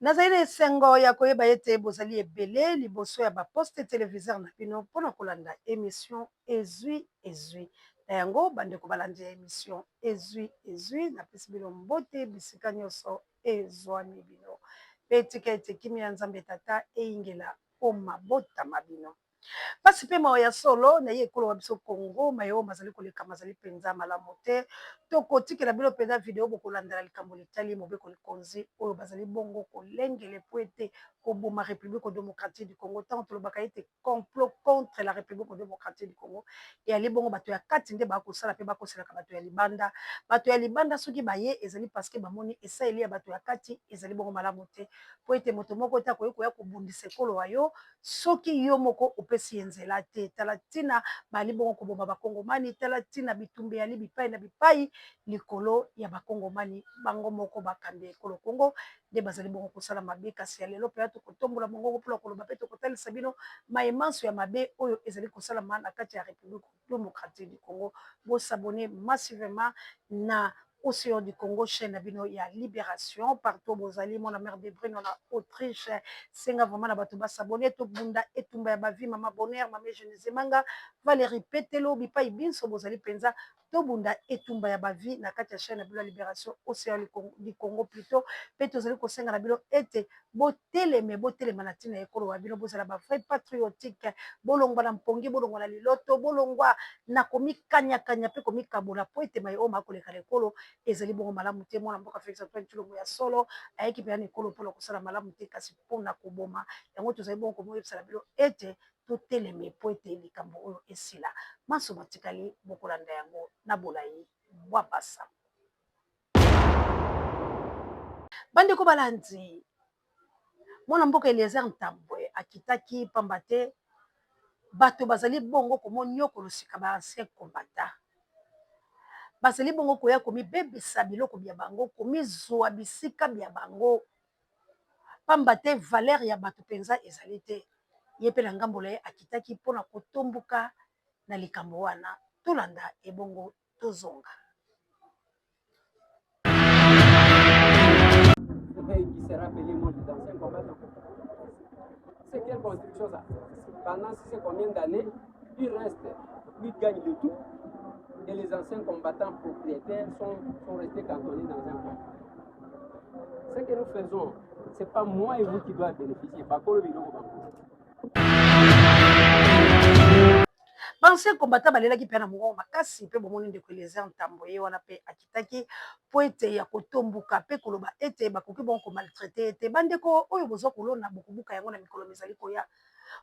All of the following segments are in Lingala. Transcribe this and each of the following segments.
nazali na esengo ya koyeba ete bozali ebele liboso ya baposte téléviseur na bino mpona kolanda émission ezwi ezwi na yango bandeko balandi ya émission ezwi ezwi napesi bino mbote bisika nyonso ezwami bino mpe etika ete kimi ya nzambe tata eyingela o mabotama bino pasi mpe mawa ya solo na ye ekolo wa biso kongo mayo bazali koleka bazali mpenza malamu te tokotikela bino mpenza video bokolandela likambo litali mobeko likonzi oyo bazali bongo kolengele po ete koboma république démocratique du congo ntango tolobaka ete complot contre la république démocratique du congo eyali bongo bato ya kati nde bakosala mpe bakoselaka bato ya libanda soki baye ezali parceke bamoni esaeli ya bato ya kati ezali bongo malamu te po ete moto moko te akoki koya kobundisa ekolo wa yo soki yo moko opesi ye nzela te tala ntina bali bongo koboma bakongomani tala ntina bitumba yali bipai na bipai likolo ya bakongomani bango moko bakambi ekolo kongo nde bazali bongo kosala mabe kasi ya lelo mpenza tokotombola mongongo mpona koloba mpe tokotalisa bino maemanso ya mabe oyo ezali kosalama na kati ya république démocratique du congo bosabone massivement na Océan du Congo, chaîne na bino ya Libération, partout bozali, mon mère de Brune, on a Autriche, senga vraiment na bato basabone, to bunda etumba ya bavi, mama bonheur, mama jeunesse manga, Valérie Petelo, bipai binso bozali penza, to bunda etumba ya bavi, na kati ya chaîne na bino ya Libération, Océan du Congo plutôt, pe tozali kosenga na bino ete, boteleme na tina ekolo wa bino, bozala ba vrai patriotique, bolongwa na mpongi, bolongwa na liloto, bolongwa na komikanya kanya pe komikabola po ete mai o makoleka ekolo ezali bongo malamu te mwana mboka Félix Antoine Tshilombo ya solo ayeki mpe na ekolo mpona kosala malamu te kasi mpona koboma yango tozali bongo komoyebisala bino ete toteleme po ete likambo oyo esila maso batikali bokolanda yango na bolai bwa basa bandeko balandi mwana mboka Eliezer Ntambwe akitaki pamba te bato bazali bongo komona nyokolo sika ba ancien combattant bazali bongo koya komibebisa biloko bya bango komizwa bisika bya bango pamba te valeur ya bato mpenza ezali te ye mpe na ngambola ye akitaki mpona kotomboka na likambo wana tolanda ebongo tozonga qui sera appelé mot des anciens combattants. C'est quelle construction ça? Pendant je sais combien d'années, il reste, il gagne le tout, et les anciens combattants propriétaires sont restés cantonnés dans un coin. Ce que nous faisons, ce n'est pas moi et vous qui doivent bénéficier, pas que le bancien combattant balelaki mpe na mongongo makasi mpe bomoni ndeko Eliezer Ntambwe ye wana mpe akitaki po ete ya kotomboka mpe koloba ete bakoki bongo komaltraite ete bandeko oyo bozwa kolona bokobuka yango na mikolo mizali koya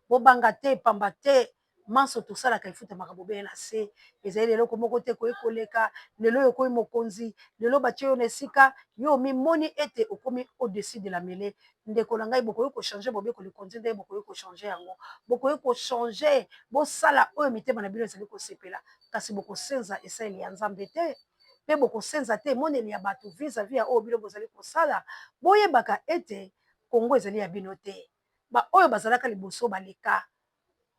bobanga te pamba te manso tosalaka efutamaka bobeye na se ezali lelo moko te koyi koleka lelo oyo okoyi mokonzi lelo batie yo na esika yo mimoni ete okomi au-dessus de la mêlée ndeko na ngai bokoyi kochange bobeko likonzi nde bokoyi kochange yango bokoyi kochange bosala oyo mitema na bino ezali kosepela kasi bokosenza esaleli ya nzambe te mpe bokosenza te emoneli ya bato vis-à-vis ya oyo bino bozali kosala boyebaka ete kongo ezali ya bino te baoyo bazalaka liboso baleka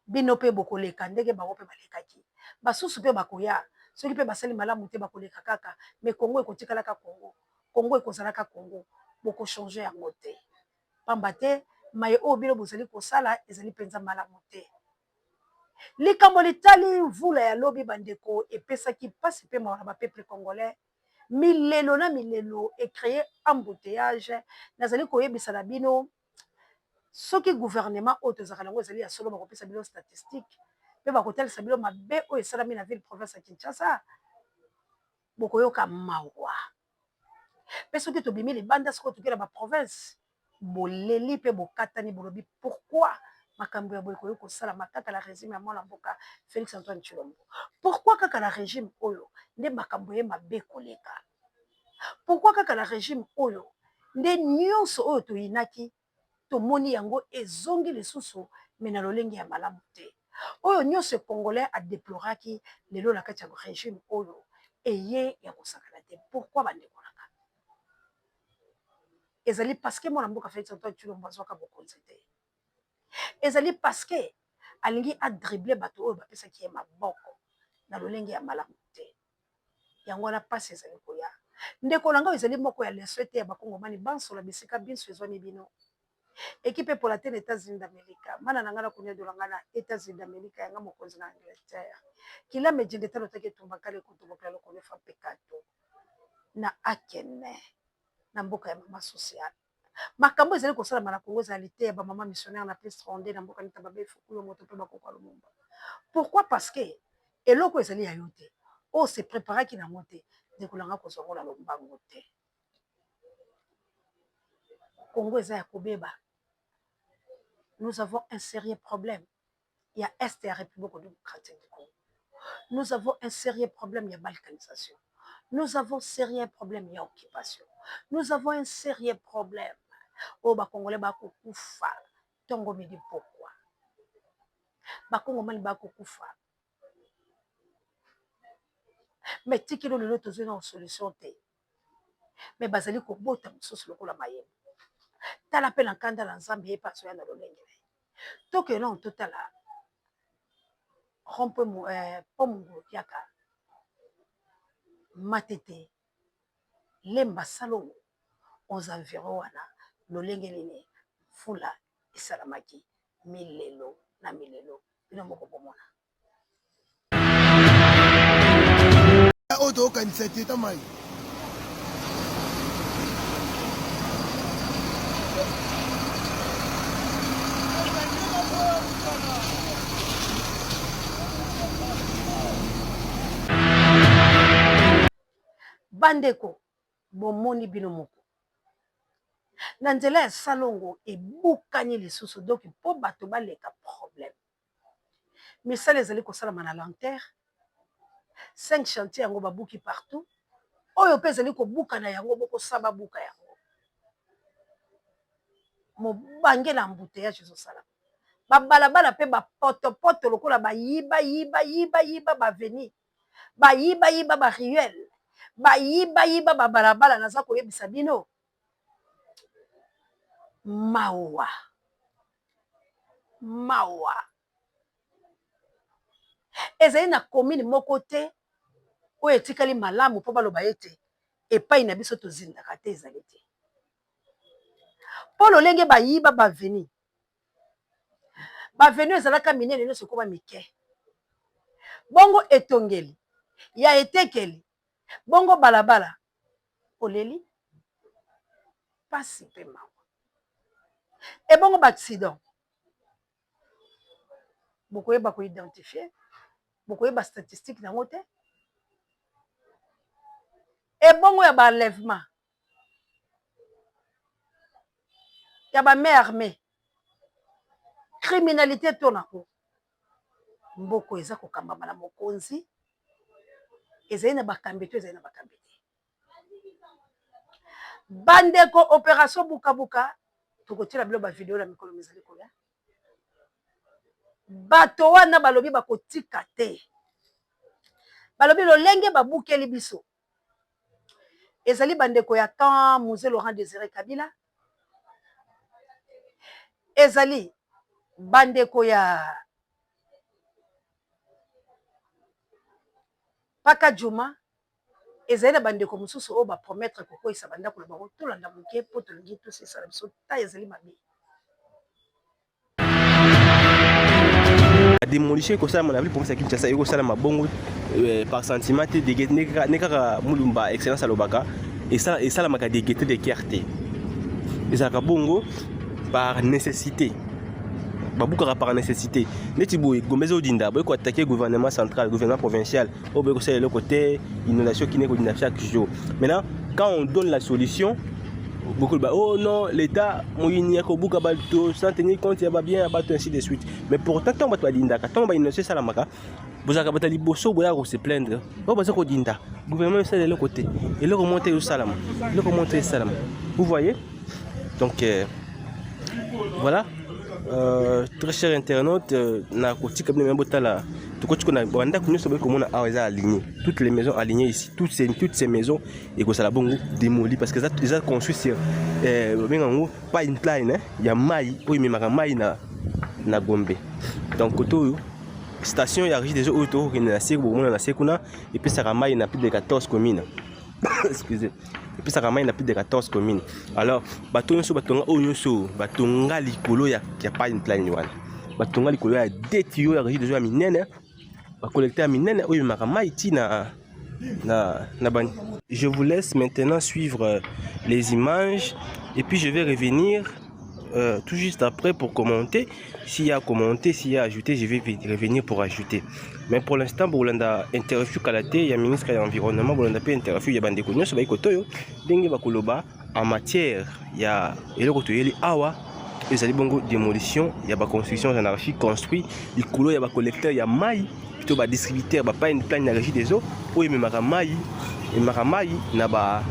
bino mpe bokoleka ndenge bango mpe balekaki basusu mpe bakoya soki mpe basali malamu te bakoleka kaka me kongo ekotikalaka kongo kongo ekozalaka kongo bokochange yango te pamba te maye oyo bino bozali kosala ezali mpenza malamu te likambo litali mvula ya lobi bandeko epesaki mpasi mpe mawa na bapeuple congolais milelo na milelo ecreye embouteillage nazali koyebisa na bino soki gouvernement oyo tozalaka nango ezali ya solo bakopesa bino statistique mpe bakotalisa bino mabe oyo esalami na ville province ya Kinshasa bokoyoka mawa mpe soki tobimi libanda sikoyo toki na baprovince boleli mpe bokatani bolobi pourquoi makambo ya boye koyi kosalama kaka na régime ya mwana mboka Félix Antoine Tshilombo pourquoi kaka na régime oyo nde makambo ye mabe koleka pourquoi kaka na régime oyo nde nyonso oyo toyinaki tomoni yango ezongi lisusu me na lolenge ya malamu te oyo nyonso congolais adeploraki lelo na kati ya régime oyo eye ya kosakana te pourquoi bandeko nanga ezali parceke mwana mboka Félix Antoine Tshilombo azwaka bokonzi te ezali parceke alingi adrible bato oyo bapesaki ye maboko na lolenge ya malamu te yango wana mpasi ezali koya ndeko na ngai ezali moko ya leso ete ya bakongomani bansola bisika biso ezwami bino équipe pour la télé États-Unis d'Amérique mana na ngana kunya dolanga na États-Unis d'Amérique yanga mokonzi na Angleterre kila mejinde talo take tumba kale kutumba lo ko fa pekato na akene na mboka ya mama social makambo ezali kosala mana kongo ezali te ya ba mama missionnaire na place ronde na mboka nita babe fukulo moto pe bakoko lumumba. Pourquoi? Parce que eloko ezali ya yo te o se préparer ki na mote dekolanga kozongola lombango te. Congo eza ya kobeba. Nous avons un sérieux problème. Il y a Est et la République démocratique du Congo. Nous avons un sérieux problème, il y a balkanisation. Nous avons un sérieux problème, il y a occupation. Nous avons un sérieux problème. Oh, bah, Congolais, bah, kufa. Tongo me dit pourquoi. Bah, Congolais, bah, kufa. Mais tiki lo lelo tozo na solution te. Mais bazali ko bota mususu lokola mayema. Tala pe na kanda na Nzambe ye paso ya na lolenge. Toke non totala. Rompe pomungo yaka. Matete. Lemba salongo. 11 environ wana. Lolenge lene. Fula isalamaki. Milelo na milelo. Bino moko bomona. Oto kanisa teta mai. Bandeko bomoni bino moko. Na nzela ya salongo ebukani lisusu donc po bato baleka problème. Misala ezali kosalama na lanterre. 5 chantiers yango babuki partout. Oyo pe ezali kobuka na yango boko saba buka yango. Mobange na embouteillage ezosala. Babalabala pe ba poto lokola ba yiba ba veni. Ba yiba ba ruelle. Ba yiba ba balabala naza koyebisa bino. Mawa. Ezali na commune moko te oyo etikali malamu po baloba ete epai na biso tozindaka te ezali te. Po lolenge bayiba baveni. Baveni ezalaka minene nyonso koba mike. Bongo etongeli ya etekeli. Bongo balabala oleli pasi pe mawa. E bongo accident. Bokoyeba ko identifier. Bokoyeba statistique nango te. E bongo ya ba enlèvement. Ya ba main armée. Criminalité tonako. Mboko eza kokambama na mokonzi. Ezali na bakambi to ezali na bakambi te. Bandeko opération buka tokotila bilo ba vidéo na mikolo mizali koya. Bato wana balobi bakotika te. Balobi lolenge babukeli biso. Ezali bandeko ya temps Musée Laurent Désiré Kabila. Ezali bandeko ya Paka Juma. Ezali na bandeko mususu o ba promettre kokoisa bandako na bango tolanda muke po tolingi to c'est ça la biso ta ezali mabe. Démolition ko sala mon avis pour ça Kinshasa eko sala mabongo par sentiment te de nekaka mulumba excellence alobaka et ça la maka de guetter de fierté. Et ça ka bongo par nécessité. Babuka par nécessité. Neti boy gomezo dinda boy ko attaquer gouvernement central, gouvernement provincial, au boy ko c'est le côté inondation qui n'est ko dinda chaque jour. Maintenant quand on donne la solution beaucoup de oh non l'état moyini ko buka balto sans tenir compte il va bien abattre ainsi de suite. Mais pourtant tant bato dinda ka tant ba inondation ça la maka bozaka batali boso boya ko se plaindre. Ba baza ko dinda gouvernement c'est de l'autre côté et le remonter au salam. Le remonter salam. Vous voyez? Donc voilà. Très chers internautes, na côté comme même botala tout côté qu'on a banda qu'on se comme on a aligné toutes les maisons alignées ici toutes ces maisons et que ça la bongo démoli parce que ça ils ont construit sur pas une plaine hein il y a maï pour y mettre maï na Gombe donc côté station il y a déjà auto qui na seko on a sekuna et puis ça ramaille na plus de 14 communes excusez. Et puis ça ramène plus de 14 communes. Alors, batonga likolo ya pas une plan wana. Batonga likolo ya détio ya régie de minene. Ba collecter minene oyo makama iti na bani. Je vous laisse maintenant suivre les images et puis je vais revenir tout juste après pour commenter. S'il y a commenté, s'il y a ajouté, je vais revenir pour ajouter. Mais pour l'instant, Bolanda interview Kalate, il y a ministre de l'environnement, Bolanda peut interview, il y a bande connu sur Baikotoyo, Dengue Bakoloba en matière, il y a Elokotoyeli Awa, les ali bongo démolition, il y a ba construction anarchique construit, il coulo, il y a ba collecteur, il y a maï, plutôt ba distributeur, pas une plan de régie des eaux, où il me maï, et maï n'a pas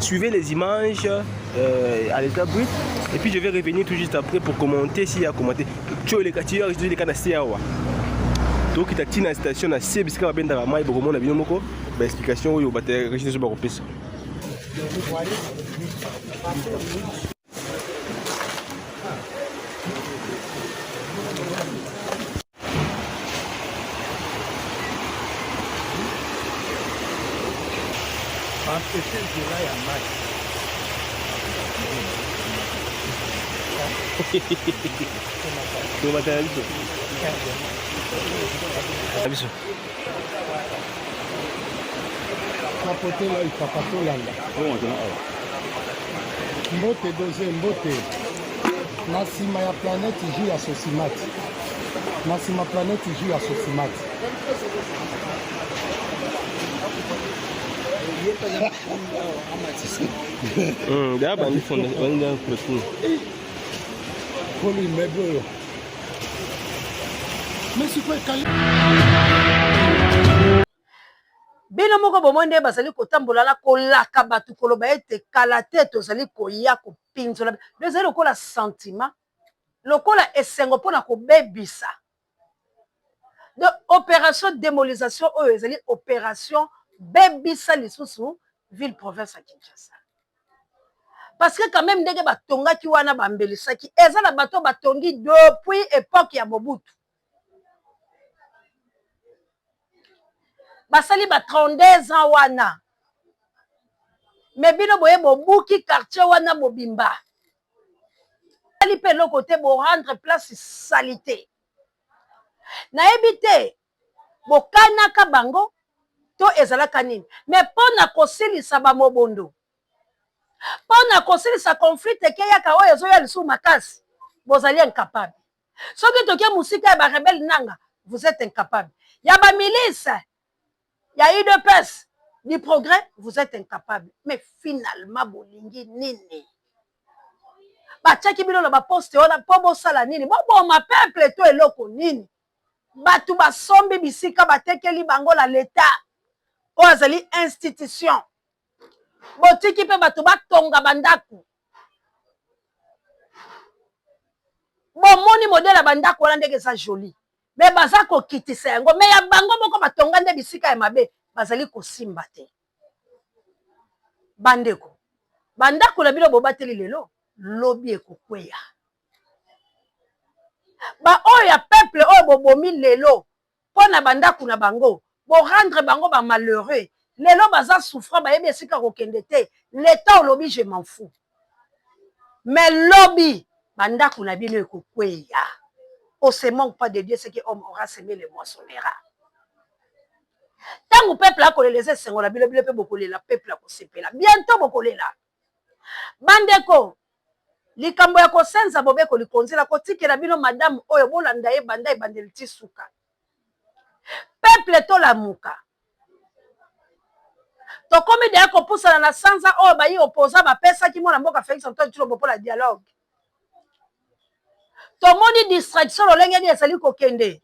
suivez les images à l'état brut et puis je vais revenir tout juste après pour commenter s'il y a commenté. Tu les quartiers, je dis les canaux CAO. Donc il y a une station à C, parce qu'il y a bien dans la maille, beaucoup de monde a explication où il y a des régions de Baropes. Mbote doze mbote na sima ya planète jus ya sosimati na sima planète jus ya sosimati da ba ni fonda wanda protein poli mebo mais quoi kali bino moko bomonde bazali kotambola na kolaka batu koloba ete kala te tozali koya kopinzola bezali lokola sentiment lokola esengo mpona kobebisa de opération démolisation oyo ezali opération bebisa lisusu ville province ya Kinshasa parce que quand même ndenge batongaki wana bambelisaki eza na bato batongi depuis époque ya Mobutu basali ba 32 ans wana mais bino boye bobuki quartier wana mobimba ali pe le côté bo rendre place salité na ebité bokanaka bango to ezalaka nini mais pona kosilisa ba mobondo pona kosilisa conflit ekeyaka oyo ezoya lisu makasi bozali incapable soki tokia musika ya ba rebelle nanga vous êtes incapable ya ba milice il y a eu de paix, du progrès, vous êtes incapable. Mais finalement, bolingi nini. Bachaki bino na ba poste ona pobo sala nini. Bobo ma peuple to eloko nini. Batu ba sombi bisika batekeli bango la l'état. O azali institution. Botiki pe batu ba tonga bandaku. Bomoni modèle bandaku wana ndenge sa joli. Mais baza ko kitisa yango mais ya bango moko batonga nde bisika ya mabe bazali ko simba te bandeko bandako na bino bobateli lelo lobi ekokweya ba oyo ya peuple oyo bobomi lelo pona bandako na bango bo rendre bango ba malheureux lelo baza souffrant ba yebi esika kokende te l'état lobi je m'en fous mais lobi bandako na bino ekokweya. On se manque pas de Dieu, c'est que l'homme aura semé le moissonnera. Tant que le peuple a collé les essais, on a bien le peuple a collé là. Bientôt, on collé là. Bandeko, les camboya ko senza bobe ko likonzi la kotiki la bino madame oyo bolanda ye banda e bandeli tisuka. Peuple to la muka. To komi de ko poussa na sanza oyo ba yi opposa ba pesa ki mona mboka Félix Antoine Tshilombo pour la dialogue. Tomoni distraction lolenge ni ezali kokende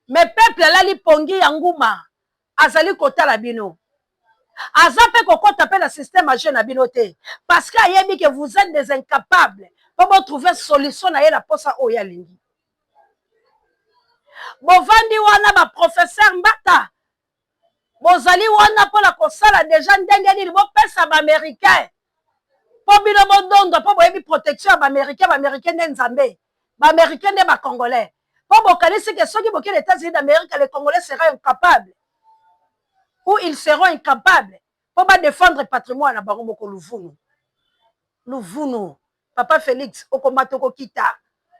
mais peuple alali pongi ya nguma azali kotala bino azape kokota pe la système à jeune na bino te parce que ayebi que vous êtes des incapables pour trouver solution na ye la posa oya lingi bovandi wana ba professeur Mbata bozali wana pour la kosala déjà ndenge nini bo pesa ba américain po bino bodondo po boyebi protection ba américain nde nzambe ba américain nde ba congolais po bokanisi ke soki bokele États-Unis d'Amérique les congolais seraient incapables où ils seront incapables pour défendre le patrimoine à Baromoko Louvounou. Louvounou, Papa Félix, Okomatoko Kita,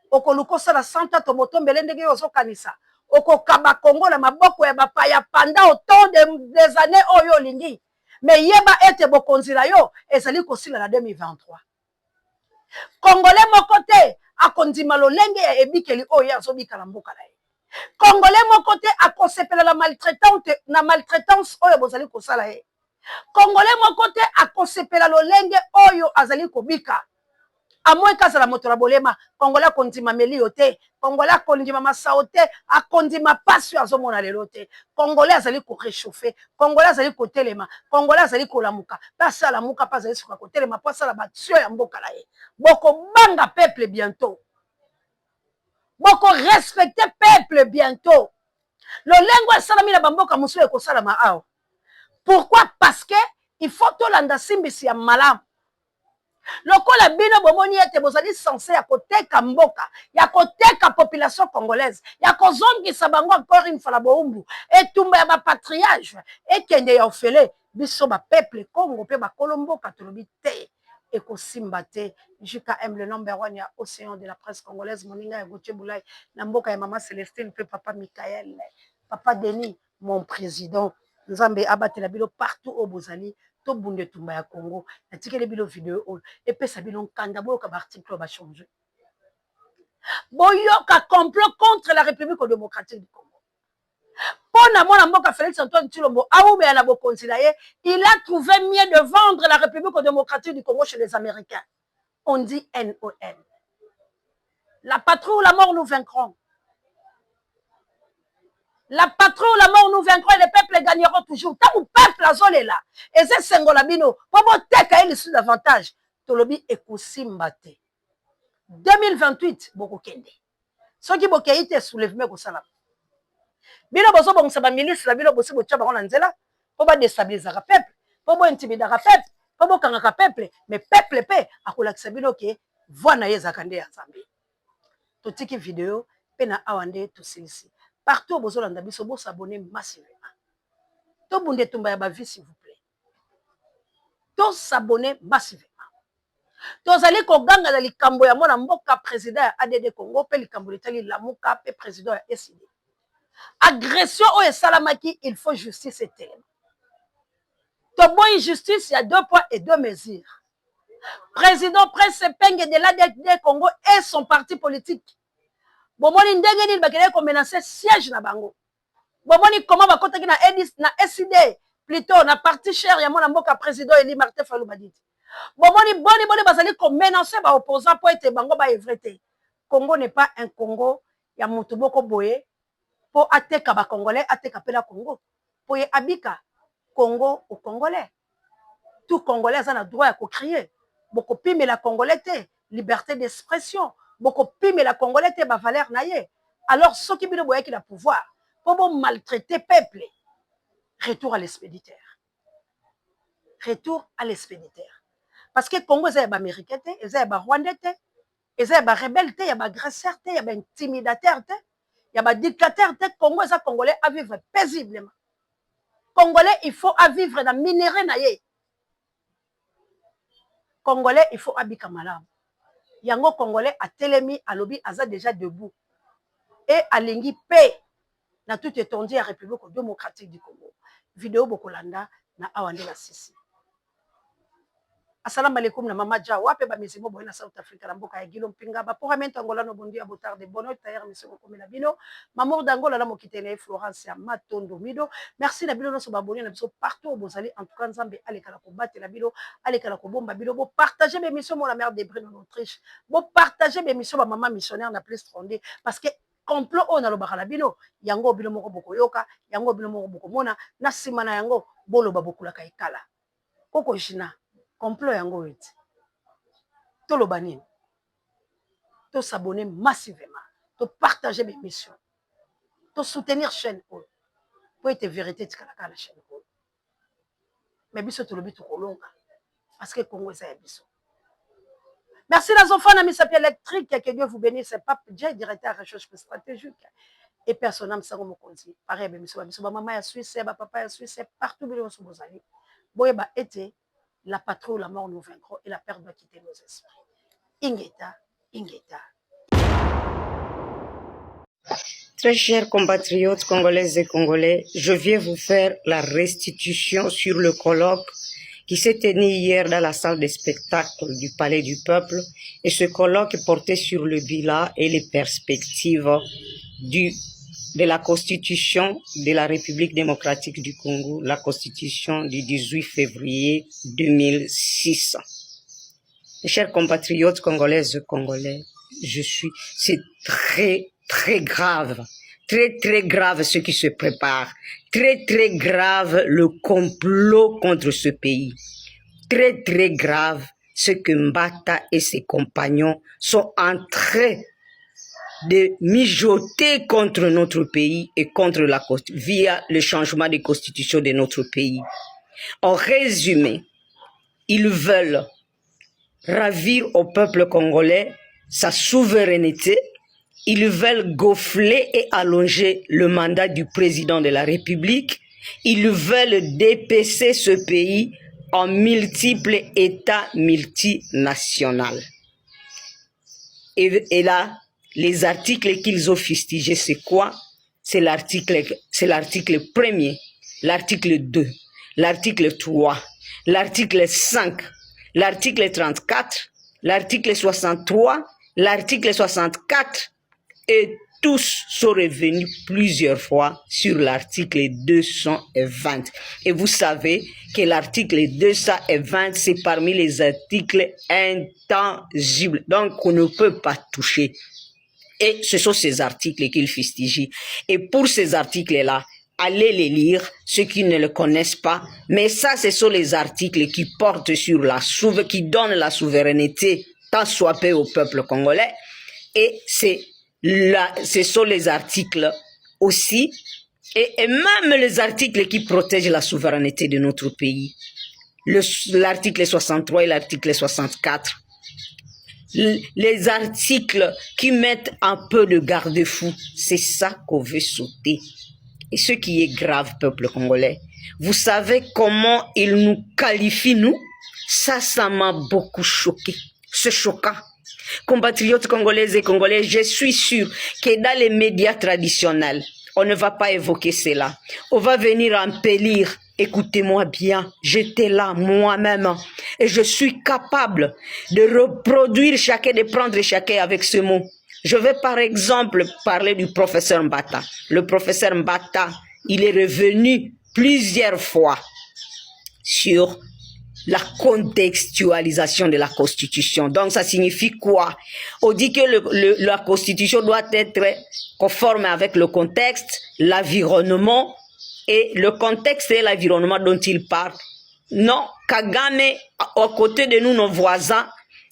Okolukosa la Santa Tomoto Mbelendege Ozo Kanisa, Okokaba Congo la Maboko ya Bapaya pendant autant des années Oyo Lingi. Mais Yeba ete Bokonzila yo, ezali kosila la 2023. Congolais mokote, akondima lolenge ya ebikeli Oyo azobika la mboka la ye. Congolais mokote, akosepela la maltraitance Oyo bozali kosala ye. Congolais mokote, akosepela lolenge Oyo azali kobika. A moins qu'à la moto la bolema, Congolais kondima meliote, Congolais kondima masaote, a kondima passion à zomona lelote, Congolais azali ko réchauffer, Congolais azali ko telema, Congolais azali ko lamuka, pas la muka pas azali ko telema, pas la batio ya mboka la ye. Boko banga peuple bientôt. Boko respecter peuple bientôt. Le lengua salami la bamboka musu ko salama ao. Pourquoi? Parce que il faut to landa simbisi ya malam. Lokola bino bomoni ete bozali censé ya koteka mboka, ya koteka population congolaise, ya kozongisa bango encore une fois la boumbu, etumba ya ba patriage, ekende ya ofele, biso ba peuple Congo pe ba kolomboka tolobi te, ekosimba te, jusqu'à le number 1 ya océan de la presse congolaise, moninga ya Gauthier Boulay, na mboka ya Mama Célestine pe Papa Michael, Papa Denis, mon président, Nzambe abatela bilo partout au bozali, to bunde tumba ya Congo, na tikele bilo vidéo et puis ça bilon kanda boyo ka article va changer. Boyo ka complot contre la République démocratique du Congo. Pona mona mboka Félix Antoine Tshilombo aoube ya na bokonzilaye, il a trouvé mieux de vendre la République démocratique du Congo chez les Américains. On dit NON. La patrouille ou la mort nous vaincront. La patrouille ou la mort nous vaincront et les peuples gagneront toujours. Tant que peuple a zone là, et c'est Sengolabino, pour vous teka il sous davantage. Tolobi ekosimbate. 2028, boko kende. Ce qui boke ite soulèvement ko sala. Bino bozo bon saba milice la bino bosi bocha bango na nzela, pour ba déstabiliser le peuple, pour ba intimider le peuple, pour ba kanga le peuple, mais peuple pe akola kisabino ke voix na yeza kande ya Nzambe. To tiki vidéo pe na awande to silisi. Partout bozo landa biso bo s'abonner massivement. To bunde tumba ya ba vie s'il vous plaît. To s'abonner massivement. Tozali koganga na likambo ya mwana mboka président ya ADD Congo pe likambo letali lamuka pe président ya SID. Agression o esalamaki, il faut justice et tellement. To bon justice, il y a 2 poids et 2 mesures. Président Prince Penge de l'ADD Congo et son parti politique. Bomoni ndenge nini bakele ko menacer siège na bango. Bomoni comment bakotaki na SID plutôt na parti cher ya mwana mboka président Eli Martin Fayulu Badidi. Bomoni boni bazali ko menacer ba opposant pour être bango ba evreté. Congo n'est pas un Congo ya mutu boko boye pour ateka ba congolais ateka pela Congo. Pour y abika Congo au congolais. Tout congolais a le droit à crier. Boko pime la congolais te liberté d'expression. Boko pime la congolais te ba valeur naie. Alors ceux qui bino boye qui la pouvoir pour maltraiter peuple. Retour à l'expéditeur. Retour à l'expéditeur. Parce que Congo est américain, est rwandais, est rebelle, est agresseur, est intimidateur, est dictateur, Congo est congolais à vivre paisiblement. Congolais, il faut à vivre dans minerai naie. Congolais, il faut habiter malam. Yango congolais a telemi à lobby aza déjà debout. Et à lingi paix na tout étendu à République démocratique du Congo. Vidéo bokolanda na awande la sisi. Assalamu alaikum na mama ja wape ba misimo boy na South Africa na mboka ya Gilo Mpinga ba pour amenta Angola no bondi ya botar de bonheur tayer misimo komela bino mamour d'Angola la mokitene Florence ya Matondo Mido merci na bino no so ba boni na biso partout bozali en tout cas Nzambe alekala ko batela bino alekala ko bomba bino bo partager mes missions mon la mère de Brune en Autriche bo partager mes missions ba maman missionnaire na plus 32 parce que complot on a lo bakala bino yango bino moko boko yoka yango bino moko boko mona na simana yango bolo babokula kaikala koko jina complot yango eti to lo banini to s'abonner massivement to partager mes missions to soutenir chaîne pour être vérité tikalaka la chaîne mais biso to lobi to kolonga parce que Congo ça biso. Merci les enfants, amis sapiens électriques, que Dieu vous bénisse. Pape J, directeur recherche stratégique. et personne âme sango mokonzi pareil biso ba maman ya Suisse ba papa ya Suisse partout biloko so bozali boyeba ete la patrie ou la mort nous vaincront et la peur doit quitter nos esprits. Ingeta, Ingeta. Très chers compatriotes congolaises et congolais, je viens vous faire la restitution sur le colloque qui s'est tenu hier dans la salle de spectacle du Palais du Peuple. Et ce colloque portait sur le bilan et les perspectives de la Constitution de la République démocratique du Congo, la Constitution du 18 février 2006. Mes chers compatriotes congolaises et congolais, c'est très grave. Très grave ce qui se prépare. Très grave le complot contre ce pays. Très grave ce que Mbata et ses compagnons sont en train de mijoter contre notre pays et contre via le changement de constitution de notre pays. En résumé, ils veulent ravir au peuple congolais sa souveraineté. Ils veulent gonfler et allonger le mandat du président de la République. Ils veulent dépecer ce pays en multiples États multinationaux. Et là, les articles qu'ils ont fustigés, c'est quoi? C'est l'article 1er, l'article 2, l'article 3, l'article 5, l'article 34, l'article 63, l'article 64, et tous sont revenus plusieurs fois sur l'article 220. Et vous savez que l'article 220, c'est parmi les articles intangibles. Donc, on ne peut pas toucher. Et ce sont ces articles qu'ils fustigent. Et pour ces articles-là, allez les lire, ceux qui ne le connaissent pas. Mais ça, ce sont les articles qui portent sur qui donnent la souveraineté, tant soit peu au peuple congolais. Et ce sont les articles aussi, et même les articles qui protègent la souveraineté de notre pays. L'article 63 et l'article 64. Les articles qui mettent un peu de garde-fou, c'est ça qu'on veut sauter. Et ce qui est grave, peuple congolais, vous savez comment ils nous qualifient, nous? Ça m'a beaucoup choqué. C'est choquant. Compatriotes congolaises et congolais, je suis sûr que dans les médias traditionnels, on ne va pas évoquer cela. On va venir embellir. Écoutez-moi bien, j'étais là moi-même et je suis capable de reproduire chacun, de prendre chacun avec ce mot. Je vais par exemple parler du professeur Mbata. Le professeur Mbata, il est revenu plusieurs fois sur la contextualisation de la Constitution. Donc, ça signifie quoi? On dit que la Constitution doit être conforme avec le contexte, l'environnement, et le contexte et l'environnement dont il parle. Non, Kagame, à côté de nous, nos voisins,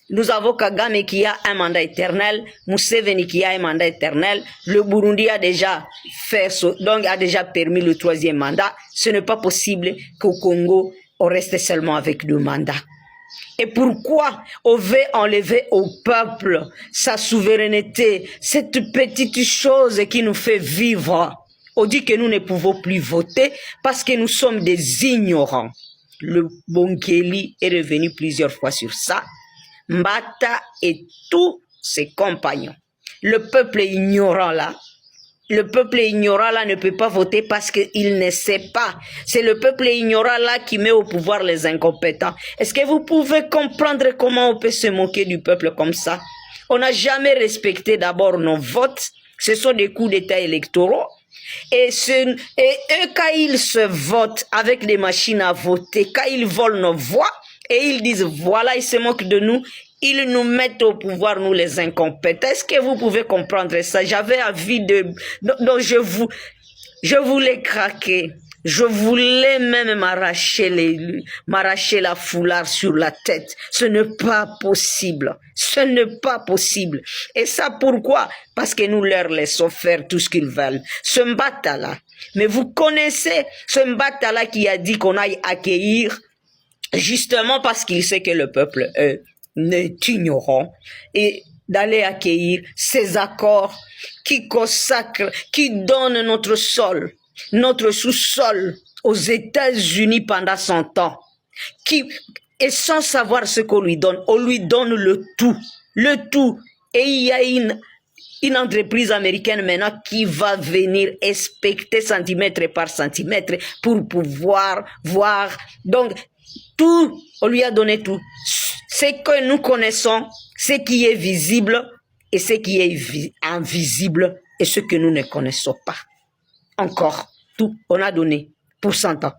nous avons Kagame qui a un mandat éternel, Museveni qui a un mandat éternel, le Burundi a déjà permis le 3e mandat. Ce n'est pas possible qu'au Congo, on reste seulement avec 2 mandats. Et pourquoi on veut enlever au peuple sa souveraineté, cette petite chose qui nous fait vivre? On dit que nous ne pouvons plus voter parce que nous sommes des ignorants. Le Bongeli est revenu plusieurs fois sur ça. Mbata et tous ses compagnons. Le peuple ignorant là ne peut pas voter parce qu'il ne sait pas. C'est le peuple ignorant là qui met au pouvoir les incompétents. Est-ce que vous pouvez comprendre comment on peut se moquer du peuple comme ça? On n'a jamais respecté d'abord nos votes. Ce sont des coups d'État électoraux. Et eux, quand ils se votent avec des machines à voter, quand ils volent nos voix, et ils disent, voilà, ils se moquent de nous, ils nous mettent au pouvoir, nous les incompétents. Est-ce que vous pouvez comprendre ça? J'avais envie donc je voulais craquer. Je voulais même m'arracher la foulard sur la tête. Ce n'est pas possible. Ce n'est pas possible. Et ça pourquoi? Parce que nous leur laissons faire tout ce qu'ils veulent. Ce Mbata-là. Mais vous connaissez ce Mbata-là qui a dit qu'on aille accueillir justement parce qu'il sait que le peuple est ignorant. Et d'aller accueillir ces accords qui consacrent, qui donnent notre sol, notre sous-sol aux États-Unis pendant 100 ans, et sans savoir ce qu'on lui donne, on lui donne le tout. Et il y a une entreprise américaine maintenant qui va venir inspecter centimètre par centimètre pour pouvoir voir. Donc, tout, on lui a donné tout. Ce que nous connaissons, ce qui est visible et ce qui est invisible et ce que nous ne connaissons pas. Encore, tout, on a donné pour 100 ans.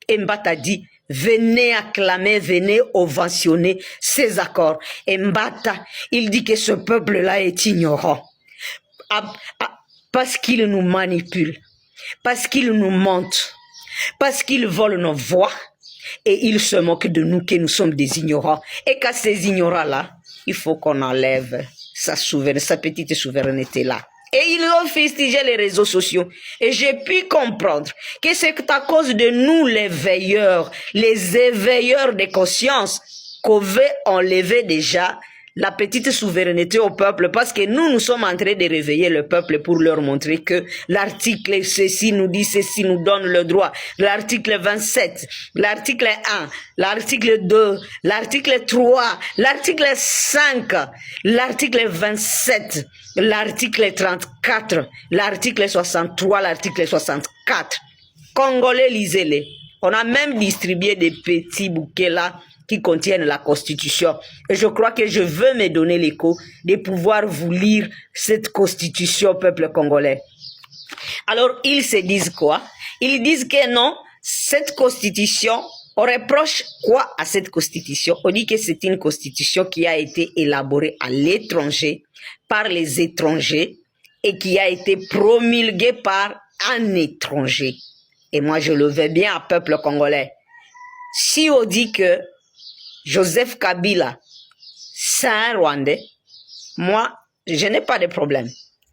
Et Mbata dit, venez acclamer, venez ovationner ces accords. Et Mbata, il dit que ce peuple-là est ignorant. Parce qu'il nous manipule, parce qu'il nous mente, parce qu'il vole nos voix. Et il se moque de nous que nous sommes des ignorants. Et qu'à ces ignorants-là, il faut qu'on enlève sa petite souveraineté-là. Et ils ont fustigé les réseaux sociaux. Et j'ai pu comprendre que c'est à cause de nous, les veilleurs, les éveilleurs de conscience, qu'on veut enlever déjà la petite souveraineté au peuple, parce que nous sommes en train de réveiller le peuple pour leur montrer que l'article ceci nous dit, ceci nous donne le droit. L'article 27, l'article 1, l'article 2, l'article 3, l'article 5, l'article 27, l'article 34, l'article 63, l'article 64. Congolais, lisez-les. On a même distribué des petits bouquets là qui contiennent la Constitution. Et je crois que je veux me donner l'écho de pouvoir vous lire cette Constitution, peuple congolais. Alors, ils se disent quoi? Ils disent que non, cette Constitution, on reproche quoi à cette Constitution? On dit que c'est une Constitution qui a été élaborée à l'étranger, par les étrangers, et qui a été promulguée par un étranger. Et moi, je le veux bien à peuple congolais. Si on dit que Joseph Kabila, c'est un Rwandais, moi, je n'ai pas de problème.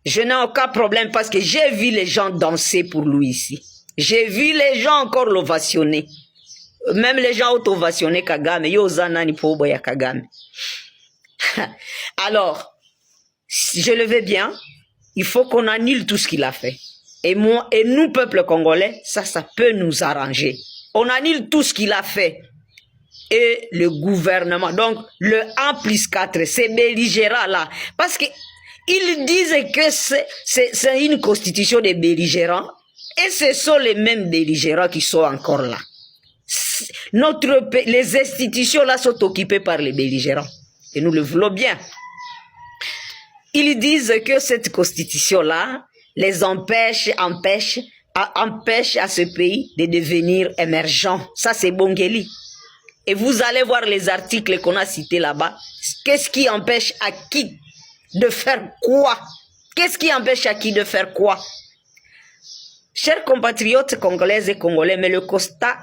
Je n'ai aucun problème parce que j'ai vu les gens danser pour lui ici. J'ai vu les gens encore l'ovationner. Même les gens ont ovationné Kagame. Kagame. Alors, je le veux bien, il faut qu'on annule tout ce qu'il a fait. Et moi, et nous, peuple congolais, ça peut nous arranger. On annule tout ce qu'il a fait. Et le gouvernement, donc le 1+4, ces belligérants-là, parce qu'ils disent que c'est une constitution des belligérants, et ce sont les mêmes belligérants qui sont encore là. Les institutions-là sont occupées par les belligérants, et nous le voulons bien. Ils disent que cette constitution-là les empêche à ce pays de devenir émergent. Ça, c'est Bongeli. Et vous allez voir les articles qu'on a cités là-bas. Qu'est-ce qui empêche à qui de faire quoi? Qu'est-ce qui empêche à qui de faire quoi? Chers compatriotes congolaises et congolais, mais le constat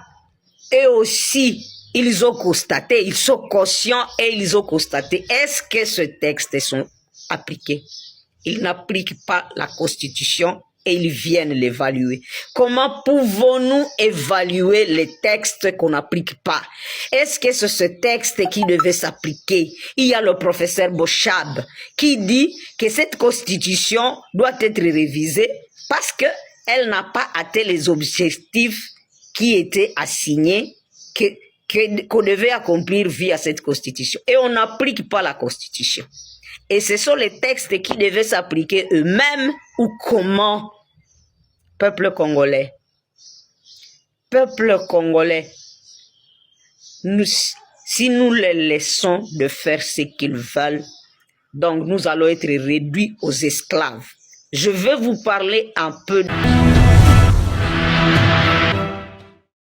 est aussi, ils ont constaté, ils sont conscients et ils ont constaté. Est-ce que ce texte sont appliqués? Ils n'appliquent pas la Constitution et ils viennent l'évaluer. Comment pouvons-nous évaluer les textes qu'on n'applique pas? Est-ce que c'est ce texte qui devait s'appliquer? Il y a le professeur Bochab qui dit que cette constitution doit être révisée parce qu'elle n'a pas atteint les objectifs qui étaient assignés, qu'on devait accomplir via cette constitution. Et on n'applique pas la constitution. Et ce sont les textes qui devaient s'appliquer eux-mêmes ou comment? Peuple congolais, si nous les laissons de faire ce qu'ils veulent, donc nous allons être réduits aux esclaves. Je vais vous parler un peu